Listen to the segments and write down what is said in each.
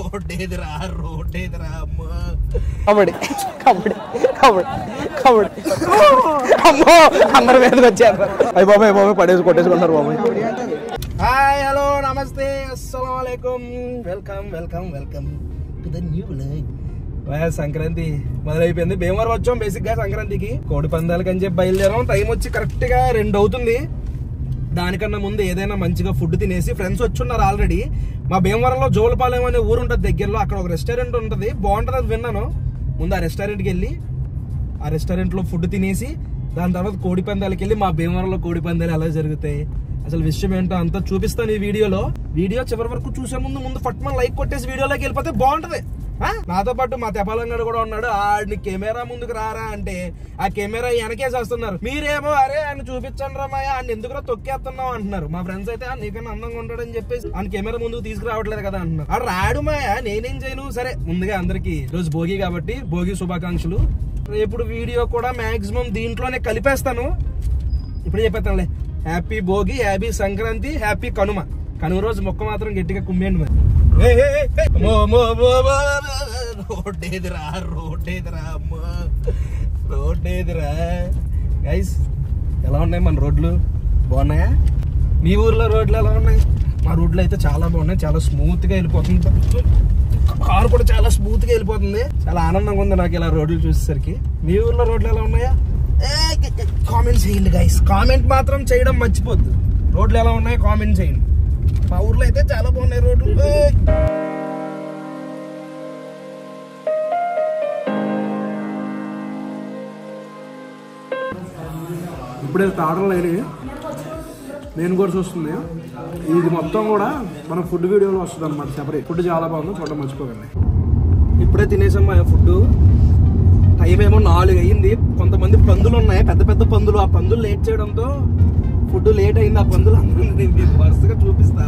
రోడ్డేదిరా అమ్మా. కబడ్డీ కబడ్డీ కబడ్డీ కబడ్డీ అమ్మో అందరి మీదకి వచ్చారు. అయ్యి బాబాయ్ బాబాయ్ కొట్టేసుకుంటారు బాబాయ్. హాయ్ హలో నమస్తే అస్సలాము అలైకుం. Welcome welcome welcome to the new vlog. Sankranti మొదలైపోయింది. భీమవరం వచ్చాం బేసిక్ గా సంక్రాంతికి. కోడి పందాలకి అని చెప్పి బయలుదేరాం. టైం వచ్చి కరెక్ట్ గా 2 అవుతుంది. దానికన్నా ముందు ఏదైనా మంచిగా ఫుడ్ తినేసి, ఫ్రెండ్స్ వచ్చున్నారు ఆల్రెడీ. మా భీమవరంలో జోలపాలెం అనే ఊరు ఉంటుంది దగ్గరలో. అక్కడ ఒక రెస్టారెంట్ ఉంటుంది, బాగుంటుంది, అది విన్నాను. ముందు ఆ రెస్టారెంట్కి వెళ్ళి ఆ రెస్టారెంట్ లో ఫుడ్ తినేసి దాని తర్వాత కోడి పందాలకి వెళ్ళి మా భీమవరంలో కోడి పందాలు ఎలా జరుగుతాయి, అసలు విషయం ఏంటో అంతా చూపిస్తాను ఈ వీడియోలో. వీడియో చివరి వరకు చూసే ముందు ఫట్మన్ లైక్ కొట్టేసి వీడియోలోకి వెళ్ళిపోతే బాగుంటది. నాతో పాటు మా తెపాలంగాడు కూడా ఉన్నాడు. ఆడిని కెమెరా ముందుకు రారా అంటే ఆ కెమెరా వెనకేసి వస్తున్నారు. మీరేమో అరే ఆయన చూపించండి రా మాయ, ఆయన ఎందుకు తొక్కేస్తున్నావు అంటున్నారు. మా ఫ్రెండ్స్ అయితే నీకన్నా అందంగా ఉంటాడని చెప్పేసి ఆయన కెమెరా ముందుకు తీసుకురావట్లేదు కదా అంటున్నారు. ఆడు రాడు మాయ, నేనేం చేయను. సరే ముందుగా అందరికి రోజు భోగి కాబట్టి భోగి శుభాకాంక్షలు. ఇప్పుడు వీడియో కూడా మాక్సిమం దీంట్లోనే కలిపేస్తాను. ఇప్పుడు చెప్పేస్తానులే. Happy Bhogi, happy Sankranti, happy Kanuma. Kanuma రోజు మొక్క మాత్రం గట్టిగా కుమ్మేయండి మరి. రోడ్డేదిరా గైస్. ఎలా ఉన్నాయి మన రోడ్లు? బాగున్నాయా? మీ ఊర్లో రోడ్లు ఎలా ఉన్నాయి? మా రోడ్లు అయితే చాలా బాగున్నాయి. చాలా స్మూత్ గా వెళ్ళిపోతుంది. కారు కూడా చాలా స్మూత్ గా వెళ్ళిపోతుంది. చాలా ఆనందంగా ఉంది నాకు ఇలా రోడ్లు చూసేసరికి. మీ ఊర్లో రోడ్లు ఎలా ఉన్నాయా? కామెంట్ చేయండి గైస్. కామెంట్ మాత్రం చేయడం మర్చిపోద్దు. రోడ్లు ఎలా ఉన్నాయో కామెంట్ చేయండి. మా ఊర్లో అయితే చాలా బాగున్నాయి రోడ్లు. ఇప్పుడే తాడలు అయినాయి, మెయిన్ కోర్స్ వస్తుంది. ఇది మొత్తం కూడా మన ఫుడ్ వీడియోలో వస్తుంది అనమాట. సెపరేట్ ఫుడ్ చాలా బాగుంది, చూడడం మర్చిపోకండి. ఇప్పుడే తినేసాం మా ఫుడ్. టైం ఏమో 4 అయ్యింది. కొంతమంది పందులు ఉన్నాయి, పెద్ద పెద్ద పందులు. ఆ పందులు లేట్ చేయడంతో ఫుడ్ లేట్ అయింది. ఆ పందులు అందరూ నేను వరుసగా చూపిస్తా.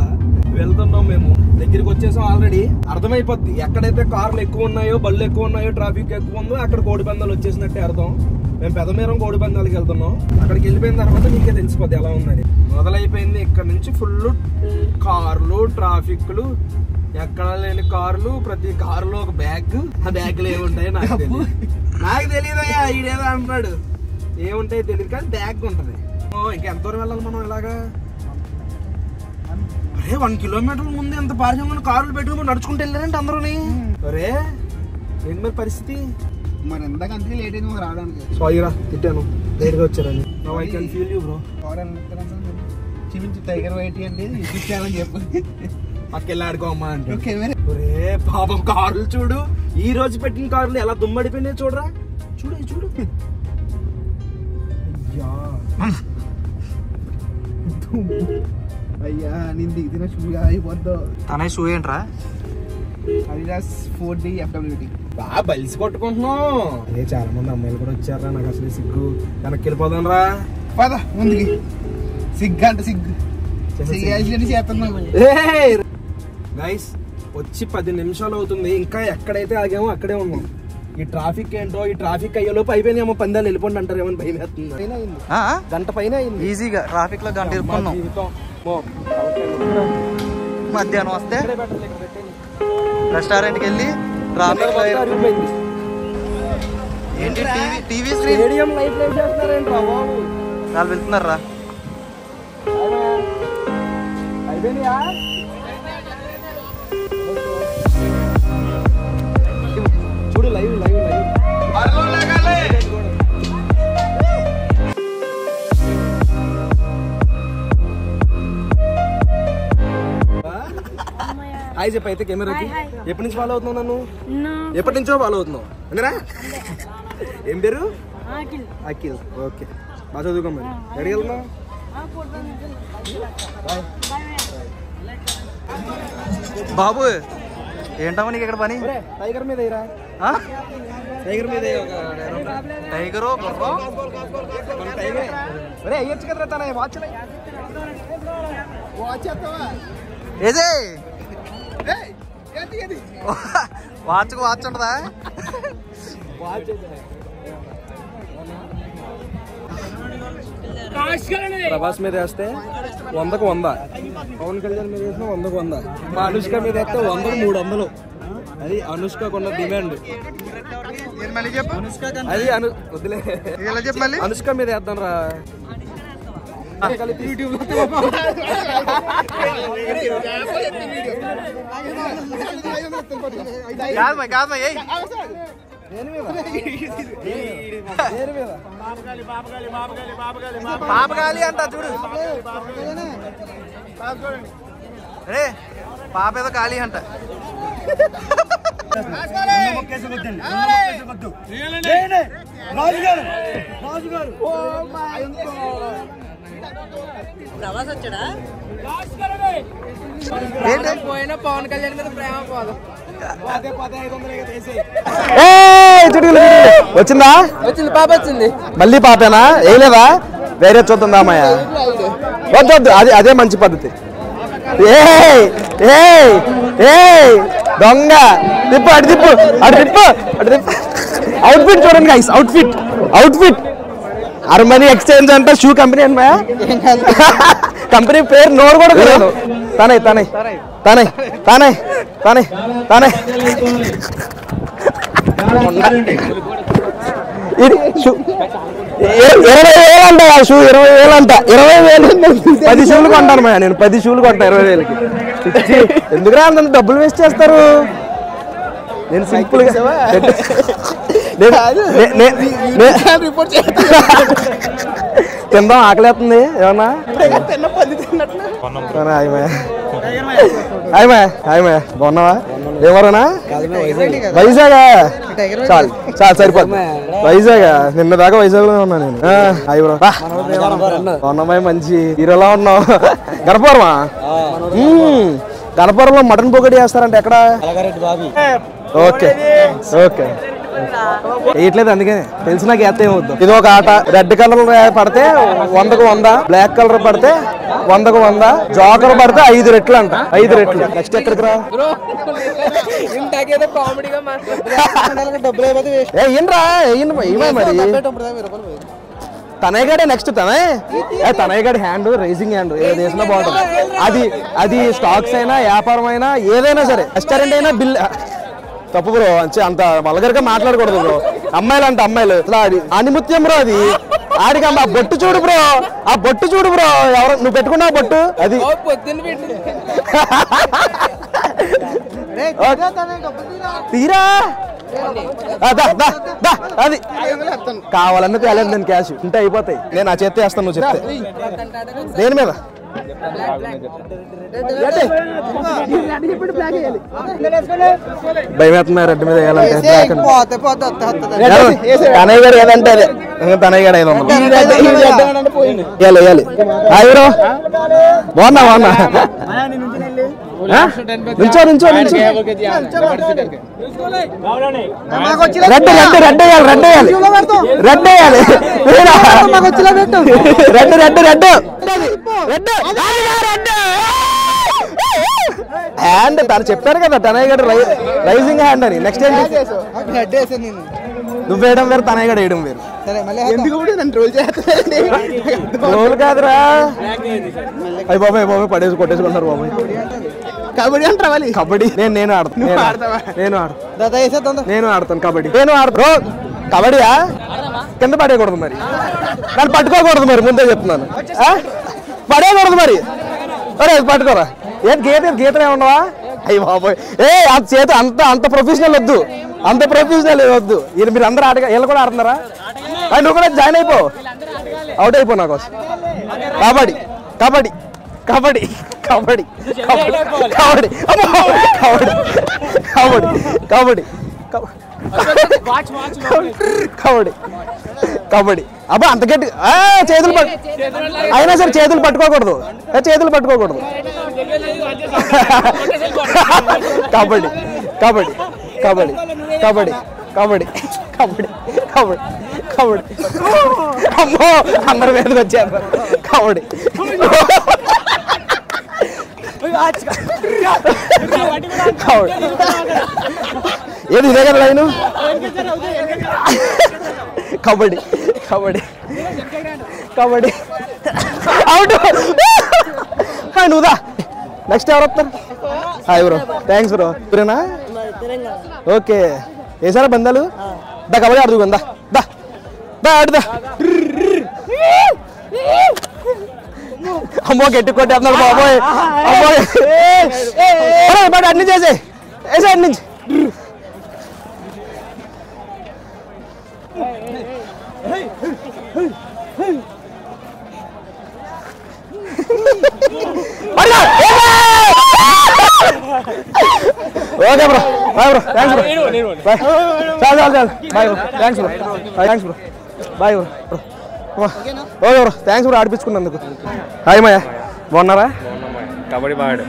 వెళ్తున్నాం మేము, దగ్గరికి వచ్చేసాం ఆల్రెడీ. అర్థమైపోద్ది ఎక్కడైతే కార్లు ఎక్కువ ఉన్నాయో, బళ్ళు ఎక్కువ ఉన్నాయో, ట్రాఫిక్ ఎక్కువ ఉందో అక్కడ కోడి పందాలు వచ్చేసినట్టే అర్థం. మేము పెదమేరం కోడి పందాలకి వెళ్తున్నాం. అక్కడికి వెళ్ళిపోయిన తర్వాత మీకే తెలిసిపోద్ది ఎలా ఉందని. మొదలైపోయింది ఇక్కడ నుంచి. ఫుల్ కార్లు, ట్రాఫిక్లు, ఎక్కడ లేని కార్లు. ప్రతి కారులో ఒక బ్యాగ్. ఆ బ్యాగ్లు ఏముంటాయి నాకు తెలియదయ్యా. ఈడేదో అంటున్నాడు ఏముంటాయో తెలియదు కానీ బ్యాగ్ ఉంటది. ఇంకెంత దూరం వెళ్ళాలి మనం ఇలాగా? అరే 1 కిలోమీటర్ల ముందు ఎంత పారిశ్రామిక కార్లు పెట్టుకుని నడుచుకుంటూ వెళ్ళారంటే అందరూని. అరే ఏంటి మరి పరిస్థితి? మరి ఎంతకంటే లేట్ అయింది రావడానికి. సారీ రా, తిట్టాను, లేట్గా వచ్చారని. I can feel you bro. చూపించి టైగర్ వైట్ అండి ఇచ్చామని చెప్పు. పక్కెళ్ళి ఆడుకోమ్మా అంటే. ఒరే పాపం కార్లు చూడు, ఈ రోజు పెట్టిన కార్లు ఎలా దుమ్మడిపోయినాయి చూడరా. చూడు చూడు. అయ్యా నేను దిగుతున్న షూ అయిపోద్దు. తన షూ ఏంట్రా? Adidas 4D FWD. బాగా బలిసి కొట్టుకుంటున్నాం. అదే చాలా మంది అమ్మాయిలు కూడా వచ్చారా. నాకు అసలు సిగ్గు. వెనక్కి వెళ్ళిపోదాం రా. పద ముందుకి. సిగ్గు అంటే సిగ్గు చేస్తున్నాం గైస్. వచ్చి 10 నిమిషాలు అవుతుంది. ఇంకా ఎక్కడైతే ఆగామో అక్కడే ఉన్నాం. ఈ ట్రాఫిక్ ఏంటో, ఈ ట్రాఫిక్ అయ్యేలోపు అయిపోయినాయేమో పందాలు, వెళ్ళిపోండి అంటారు. ఏమని భయం వేస్తుంది. గంట పైన అయింది ఈజీగా. ట్రాఫిక్ లో గంట ఇరుక్కున్నాం. మధ్యాహ్నం వస్తే రెస్టారెంట్కి వెళ్ళి ట్రాఫిక్ లో ఏంటి టీవీ స్టేడియం లైట్ లైట్ చేస్తున్నారేంట్రా బాబు. వాళ్ళు వెళ్తున్నారా? అయిపోయినాయా? చూడు లైవ్ లైవ్ లైవ్. హాయ్ చెప్పు అయితే కెమెరాకి. ఎప్పటి నుంచి ఫాలో అవుతున్నావు నన్ను? ఎప్పటి నుంచో ఫాలో అవుతున్నావు అందరా? ఏం పేరు? అఖిల్. ఓకే, బాగా చదువుకో మరి. ఎక్కడికి వెళ్తున్నావు? బాబు ఏంటమ్మా నీకు ఇక్కడ పని? టైగర్ మీద టైగర్ మీద టైగరు అయ్యొచ్చు కదరా. తన వాచ్ ఏదే వాచ్కు వాచ్ ఉంటదా? ప్రభాస్ మీద వేస్తే 100కు 100, పవన్ కళ్యాణ్ మీద వేస్తే 100కు 100, మా అనుష్క మీద వేస్తే 100కు 300. అది అనుష్కకున్న డిమాండ్. అది వదిలే, అనుష్క మీద వేద్దాం రా. పాపగాలి అంట చూడు, అరే పాప ఏదో ఖాళీ అంట. ప్రభాస్ వచ్చాడా? పోయినా పవన్ కళ్యాణ్ మీద ప్రేమ పోదు. వచ్చిందా? వచ్చింది, పాప వచ్చింది. మళ్ళీ పాపేనా? వేయలేదా? వేరే చూద్దా అమ్మాయ? వద్దు, అదే మంచి పద్ధతి. దొంగ తిప్పు, అటు తిప్పు, అటు తిప్పు, అటు తిప్పు. అవుట్ఫిట్ చూడండి గైస్, అవుట్ఫిట్ అర్మనీ ఎక్స్చేంజ్ అంటే షూ కంపెనీ అన్నా, కంపెనీ పేరు నోరు కూడా తెలియదు. తనే తనే తనే తనే తనే తనే 20,000 అంట షూ, 20,000 అంట. 20,000 10 షూలు కొంటాను మా నేను, 10 షూలు కొంటా 20,000కి. ఎందుకురా అంత డబ్బులు వేస్ట్ చేస్తారు? నేను సింపుల్ గా తిందాం, ఆకలేస్తుంది ఏమన్నా. బాగున్నావా? ఏమన్నా వైజాగ్? చాలు చాలు సరిపోతుంది. వైజాగ్ నిన్న దాకా వైజాగ్ లో ఉన్నా నేను. బాగున్నామా? మంచి హీరోలా ఉన్నావు. గణపురమా? గణపురంలో మటన్ పొగడి చేస్తారంటే ఎక్కడ? ఓకే ఓకే, వేయట్లేదు అందుకని తెలిసి నాకు ఎత్త ఏమవుద్దు. ఇది ఒక ఆట. రెడ్ కలర్ పడితే 100కు 100, బ్లాక్ కలర్ పడితే 100కు 100, జోకర్ పడితే 5 రెట్లు అంట. 5 రెట్లు. నెక్స్ట్ ఎక్కడికి రా? ఏంట్రా మరి తనయ్యగాడే నెక్స్ట్. తనయ్యగాడి హ్యాండ్, రైజింగ్ హ్యాండ్ ఏ దేశంలో బాగుంటుంది. అది స్టాక్స్ అయినా, వ్యాపారం అయినా, ఏదైనా సరే, రెస్టారెంట్ అయినా బిల్ తప్పు బ్రో. అంత మలగరగా మాట్లాడకూడదు బ్రో. అమ్మాయిలు అంటే అమ్మాయిలు ఆనిముత్యం బ్రో. అది ఆడికి ఆ బొట్టు చూడు బ్రో, ఆ బొట్టు చూడు బ్రో. ఎవరు నువ్వు పెట్టుకున్నావు బొట్టు? అది తీరా అది కావాలన్నా తేలేదు నేను. క్యాష్ ఉంటే అయిపోతాయి. నేను ఆ చేతి వేస్తాను, నువ్వు చెప్తే. దేని మీద? భయమేస్తున్నా రెడ్డి మీద వేయాలంటే. తనయ్య గారు ఏదంటే అదే, తనయ్య గారు 500 వేయాలి. బ్రో బాగున్నా బాగున్నా. నుంచో నుంచో నుంచో. రెడ్ రెడ్ రెడ్ వేయాలి, రెడ్ వేయాలి, రెడ్ వేయాలి, రెడ్ రెడ్ రెడ్ హ్యాండ్. తను చెప్పారు కదా తనయ్య గారు రైజింగ్ హ్యాండ్ అని. నెక్స్ట్ ఏంటి? నువ్వు వేయడం వేరు, తనయ్య గారు వేయడం వేరు. రోల్ కాదురా. అయ్యి బాబాయ్ బాబాయ్ పడేసి కొట్టేసుకుంటారు బాబాయ్. కబడ్డీ అంటారా? కబడ్డీ నేను ఆడతాను. నేను ఆడతాను కబడ్డీ. నేను ఆడతాను. కబడ్డీయా? కింద పడేయకూడదు మరి, నన్ను పట్టుకోకూడదు మరి, ముందే చెప్తున్నాను. పడేయకూడదు మరి. అరే పట్టుకోరా. ఏంటి గీతలు ఏమన్నావా? అయ్యి బాబోయ్, ఆ చేతి అంత ప్రొఫెషనల్ వద్దు, అంత ప్రొఫెషనల్ వద్దు. మీరు అందరూ వీళ్ళు కూడా ఆడుతున్నారా? నువ్వు కూడా జాయిన్ అయిపో, అవుట్ అయిపో నా కోసం. కబడ్డీ కబడ్డీ కబడ్డీ కబడ్డీ కబడ్డీ కబడ్డీ కబడ్డీ కబడ్డీ కబడ్డీ కబడ్డీ. అబ్బా అంత గట్టి చేతులు అయినా సరే చేతులు పట్టుకోకూడదు, చేతులు పట్టుకోకూడదు. కబడ్డీ కబడ్డీ కబడ్డీ కబడ్డీ కబడ్డీ కబడ్డీ కబడ్డీ కబడ్డీ. అమ్మో అందరి మీదకి వచ్చారు. కబడ్డీ ఏది ఇదే కదా లైను? కబడ్డీ కబడ్డీ కబడ్డీ అవుట్ నువ్వుదా నెక్స్ట్ ఎవరు వస్తారు హాయ్ బ్రో థ్యాంక్స్ బ్రో ఇప్పుడేనా ఓకే వేసారా బంధాలు దా కబడ్డీ ఆడుతుందా దా దా ఆడుదా అమ్మో గట్టి కొట్టేస్తున్నాడు బాబోయ్ అమ్మోయ్ బట్ అన్ని చేసే వేసే అన్ని నుంచి okay bro bye bro thanks bro bye చాలు చాలు చాలు bye bro thanks bro thanks bro bye bro okay bro thanks bro ఆడిపించుకున్నందుకు హాయ్ మాయా బాగున్నారా కబడ్డీ బాగాడు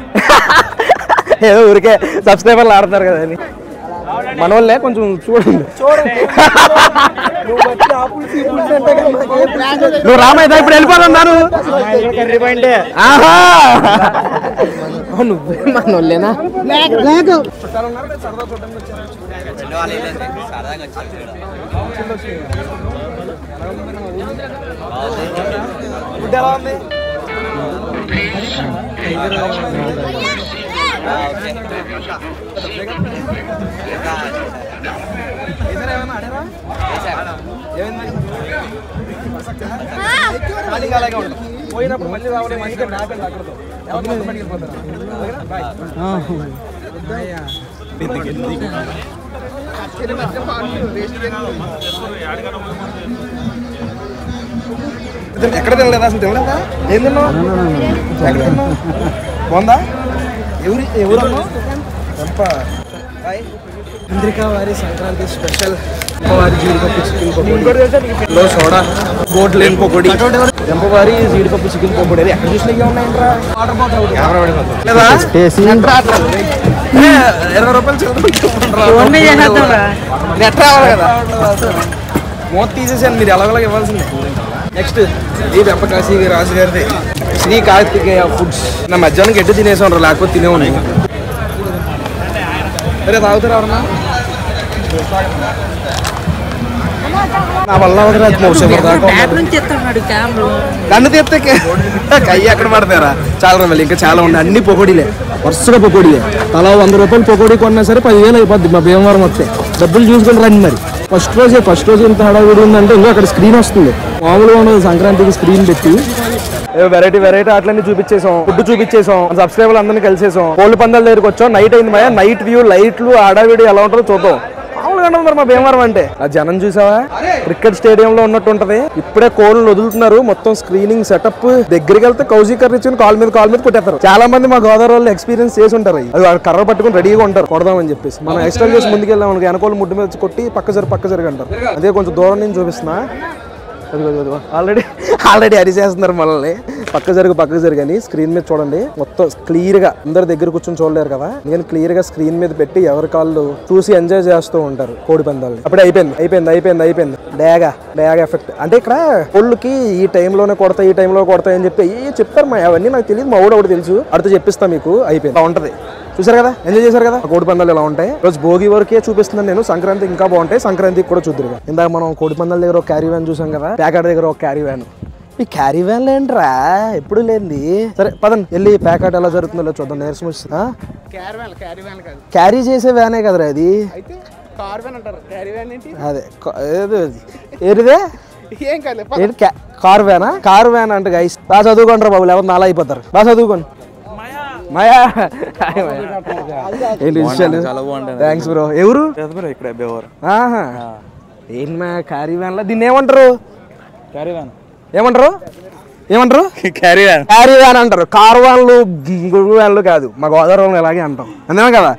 ఏదో ఊరికే సబ్స్క్రైబర్లు ఆడతారు కదా అని మన వాళ్ళే కొంచెం చూడండి నువ్వు రామయ్య ఇప్పుడు వెళ్ళిపోతున్నాను నువ్వే మన వాళ్ళేనా పోయినప్పుడు మళ్ళీ రావడం మంచిగా నాకండి అక్కడతో ఎక్కడ తినలేదా అసలు తినలేదా ఏం తిన్నావు ఎక్కడ తిన్నావు బాగుందా ఎవరన్నా ఇంద్రికా వారి సంక్రాంతి స్పెషల్ వారి జీడిపప్పు చికెన్ పకోడీ సోడా గోట్ లేని పకోడీ జంపవారి జీడిపప్పు చికెన్ పకోడీ అది ఎక్కడ చూసినా ఇవే ఉన్నాయంట్రా 20 రూపాయలు నెట్ రావాలి కదా మూత తీసేసాను మీరు ఎలాగోలా ఇవ్వాల్సిందే నెక్స్ట్ ఈ వెంపకాశి రాజు గారిది శ్రీ కార్తికేయ ఫుడ్స్ నా మధ్యాహ్నం గడ్డి తినేసాను లేకపోతే తినేవాడిని అరే తాగుతారా ఎవరన్నా నా వల్ల కన్ను తీస్తే కయ్యి ఎక్కడ పడతారా చాలా రోజులు ఇంకా చాలా ఉన్నాయి అన్ని పొకోడీలే వరుసగా పొకోడీలే తలా 100 రూపాయలు పొకోడీ కొన్నా సరే 10,000 అయిపోద్ది మా భీమవరం వస్తే డబ్బులు చూసుకొని రండి మరి ఫస్ట్ రోజు ఇంత హడావిడి ఉందంటే ఇంకా అక్కడ స్క్రీన్ వస్తుంది మామూలుగా ఉండదు సంక్రాంతికి స్క్రీన్ పెట్టి వెరైటీ అట్లన్నీ చూపించేసాం ఫుడ్ చూపించేసాం సబ్స్క్రైబర్లు అందరినీ కలిసేసాం కోళ్ళ పందాల దగ్గరికి వచ్చాం నైట్ అయింది భయ నైట్ వ్యూ లైట్లు హడావిడి ఎలా ఉంటుందో చూద్దాం మామూలుగా ఉండదు మా భీమవరం అంటే ఆ జనం చూసావా క్రికెట్ స్టేడియం లో ఉన్నట్టు ఉంటది ఇప్పుడే కోళ్ళు వదులుతున్నారు మొత్తం స్క్రీనింగ్ సెటప్ దగ్గరికి వెళ్తే కౌజీ కర్రీ ఇచ్చి కాల్ మీద కొట్టేస్తారు చాలా మంది మా గోదావరి వాళ్ళు ఎక్స్పీరియన్స్ చేసి ఉంటారు అది కర్ర పట్టుకుని రెడీగా ఉంటారు కొడదామని చెప్పేసి మనం ఎక్స్ట్రా చేసి ముందుకెళ్ళాం మనకి వెనకోళ్ళు ముడ్డు మీద కొట్టి పక్క జరుగు అంటారు అదే కొంచెం దూరం నుంచి చూపిస్తున్నా ఆల్రెడీ అరిచేస్తున్నారు మనల్ని పక్క జరుగు అని స్క్రీన్ మీద చూడండి మొత్తం క్లియర్ గా అందరి దగ్గర కూర్చొని చూడలేరు కదా నేను క్లియర్ గా స్క్రీన్ మీద పెట్టి ఎవరి కాళ్ళు చూసి ఎంజాయ్ చేస్తూ ఉంటారు కోడి పందాలు అప్పుడే అయిపోయింది డేగా ఎఫెక్ట్ అంటే ఇక్కడ కోళ్ళకి ఈ టైంలోనే కొడతాయి ఈ టైంలో కొడతాయి అని చెప్పి చెప్తారు మా అవన్నీ నాకు తెలియదు మా ఊడు తెలుసు అడితే చెప్పిస్తా మీకు అయిపోయింది ఉంటది చూసారు కదా ఎంజాయ్ చేశారు కదా కోడి పందాలు ఎలా ఉంటాయి రోజు భోగి వరకే చూపిస్తున్నాను నేను సంక్రాంతి ఇంకా బాగుంటాయి సంక్రాంతికి కూడా చూద్దరు ఇందాక మనం కోడి పందాల దగ్గర ఒక క్యారీ వ్యాన్ చూసాం కదా ప్యాకెట్ దగ్గర ఒక క్యారీ వ్యాన్ ఈ క్యారీ వ్యాన్ ఏంట్రా ఎప్పుడు లేనిది సరే పదండి వెళ్ళి ప్యాకెట్ ఎలా జరుగుతుందో చూద్దాం నీరసం వచ్చి క్యారీ చేసే వ్యానే కదరా అది అదే ఏరిదే కార్ వ్యాన్ అంటే గైస్ బాగా చదువుకుంటారు బాబు లేకపోతే నాలా అయిపోతారు బాగా చదువుకోండి మాయా ఏంటి విషయాలు థ్యాంక్స్ బ్రో ఎవరు ఏం మా క్యారీ వ్యాన్ లా దీన్ని ఏమంటారు క్యారీ వ్యాన్ అంటారు కార్ వ్యాన్లు గురు వ్యాన్లు కాదు మా గోదావరి ఇలాగే అంటాం అంతేనా కదా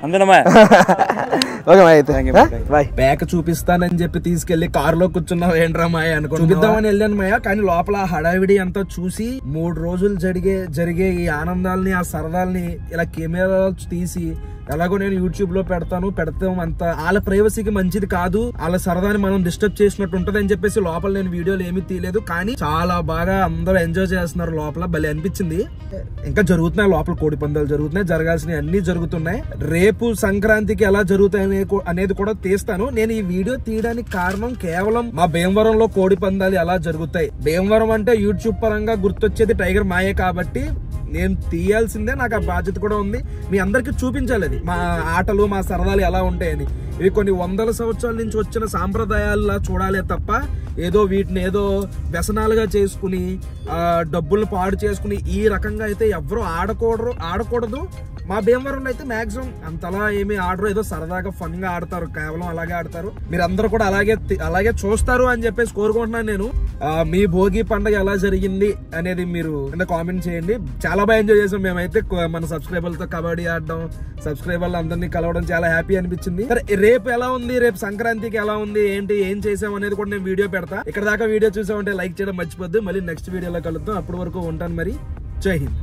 ఓకే బాయ్ బ్యాక్ చూపిస్తానని చెప్పి తీసుకెళ్లి కార్ లో కూర్చున్నావు ఏంట్రా మాయ అనుకో చూపిద్దామని వెళ్ళాను మాయ కానీ లోపల హడావిడి అంతా చూసి 3 రోజులు జరిగే ఈ ఆనందాల్ని ఆ సరదాల్ని ఇలా కెమెరా తీసి ఎలాగో నేను యూట్యూబ్ లో పెడతాం అంత వాళ్ళ ప్రైవసీకి మంచిది కాదు వాళ్ళ సరదాని మనం డిస్టర్బ్ చేసినట్టు ఉంటది అని చెప్పేసి లోపల నేను వీడియోలు ఏమీ తీయలేదు కానీ చాలా బాగా అందరూ ఎంజాయ్ ఎంజాయ్ చేస్తున్నారు లోపల, భలే అనిపించింది. ఇంకా జరుగుతున్నాయి లోపల, కోడి పందాలు జరుగుతున్నాయి, జరగాల్సినవి అన్ని జరుగుతున్నాయి. రేపు సంక్రాంతికి ఎలా జరుగుతాయి అనేది కూడా తీస్తాను. నేను ఈ వీడియో తీయడానికి కారణం కేవలం మా భీమవరంలో కోడి పందాలు ఎలా జరుగుతాయి. భీమవరం అంటే యూట్యూబ్ పరంగా గుర్తొచ్చేది టైగర్ మాయే కాబట్టి నేను తీయాల్సిందే, నాకు ఆ బాధ్యత కూడా ఉంది. మీ అందరికి చూపించాలి అది, మా ఆటలు మా సరదాలు ఎలా ఉంటాయని. ఇవి కొన్ని వందల సంవత్సరాల నుంచి వచ్చిన సాంప్రదాయాల్లా చూడాలే తప్ప ఏదో వీటిని ఏదో వ్యసనాలుగా చేసుకుని డబ్బులు పాడు చేసుకుని ఈ రకంగా అయితే ఎవరు ఆడకూడదు. మా భీమవరంలో అయితే మాక్సిమం అంతలా ఏమి ఆడరు, ఏదో సరదాగా ఫన్ గా ఆడతారు, కేవలం అలాగే ఆడతారు. మీరందరూ కూడా అలాగే చూస్తారు అని చెప్పేసి కోరుకుంటున్నాను నేను. మీ భోగి పండుగ ఎలా జరిగింది అనేది మీరు కామెంట్ చేయండి. చాలా బాగా ఎంజాయ్ చేసాం మేమైతే. మన సబ్స్క్రైబర్లతో కబడ్డీ ఆడడం, సబ్స్క్రైబర్లు అందరినీ కలవడం చాలా హ్యాపీ అనిపించింది. సరే, రేపు ఎలా ఉంది, రేపు సంక్రాంతికి ఎలా ఉంది, ఏం చేసాం అనేది కూడా నేను వీడియో పెడతా. ఇక్కడ దాకా వీడియో చూసామంటే లైక్ చేయడం మర్చిపోద్దు. మళ్ళీ నెక్స్ట్ వీడియోలో కలుద్దాం. అప్పటి వరకు ఉంటాను మరి. జై హింద్.